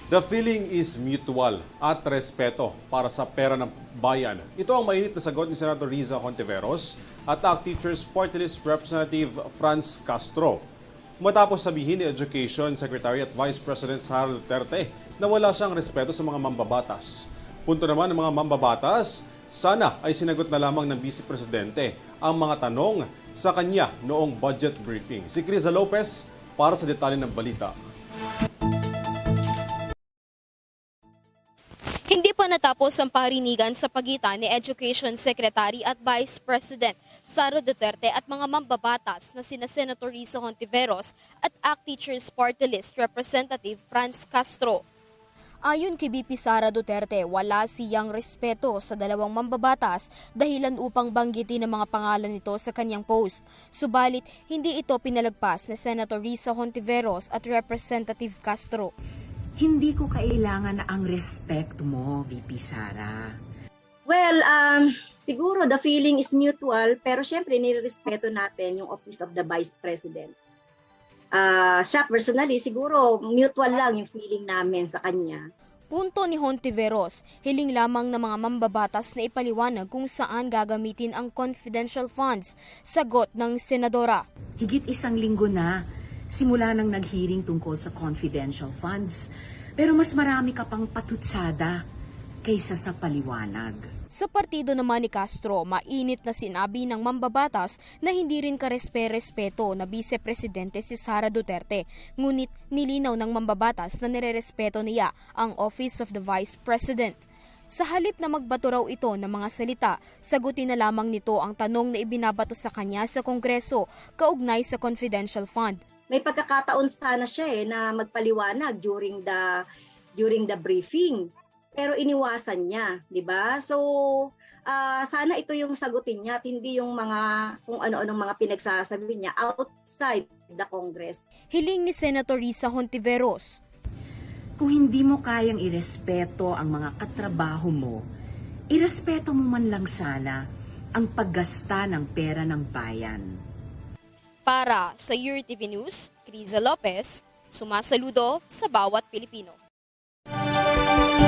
The feeling is mutual at respeto para sa pera ng bayan. Ito ang mainit na sagot ni Senator Riza Hontiveros at ACT Teachers Party List Representative Franz Castro. Matapos sabihin ni Education Secretary at Vice President Sara Duterte na wala siyang respeto sa mga mambabatas. Punto naman ng mga mambabatas, sana ay sinagot na lamang ng Vice Presidente ang mga tanong sa kanya noong budget briefing. Si Criza Lopez para sa detalye ng balita. Hindi pa natapos ang parinigan sa pagitan ni Education Secretary at Vice President Sara Duterte at mga mambabatas na sina Senator Riza Hontiveros at ACT Teachers Party List Representative Franz Castro. Ayon kay VP Sara Duterte, wala siyang respeto sa dalawang mambabatas dahilan upang banggitin ang mga pangalan nito sa kanyang post. Subalit, hindi ito pinalagpas ni Senator Riza Hontiveros at Representative Castro. Hindi ko kailangan na ang respect mo, VP Sara. Well, siguro the feeling is mutual, pero syempre nirespeto natin yung Office of the Vice President. Siya personally, siguro mutual lang yung feeling namin sa kanya. Punto ni Hontiveros, hiling lamang ng mga mambabatas na ipaliwanag kung saan gagamitin ang confidential funds. Sagot ng senadora. Higit isang linggo na, simula nang nag-hearing tungkol sa confidential funds. Pero mas marami ka pang patutsada kaysa sa paliwanag. Sa partido naman ni Castro, mainit na sinabi ng mambabatas na hindi rin karespe-respeto na Vice Presidente si Sara Duterte. Ngunit nilinaw ng mambabatas na nirerespeto niya ang Office of the Vice President. Sa halip na magbato raw ito ng mga salita, sagutin na lamang nito ang tanong na ibinabato sa kanya sa Kongreso kaugnay sa confidential fund. May pagkakataon sana siya na magpaliwanag during the briefing. Pero iniwasan niya, 'di ba? So, sana ito yung sagutin niya at hindi yung mga kung ano-anong mga pinagsasabi niya outside the Congress. Hiling ni Senator Riza Hontiveros. Kung hindi mo kayang irespeto ang mga katrabaho mo, irespeto mo man lang sana ang paggasta ng pera ng bayan. Para sa URTV News, Criza Lopez, sumasaludo sa bawat Pilipino.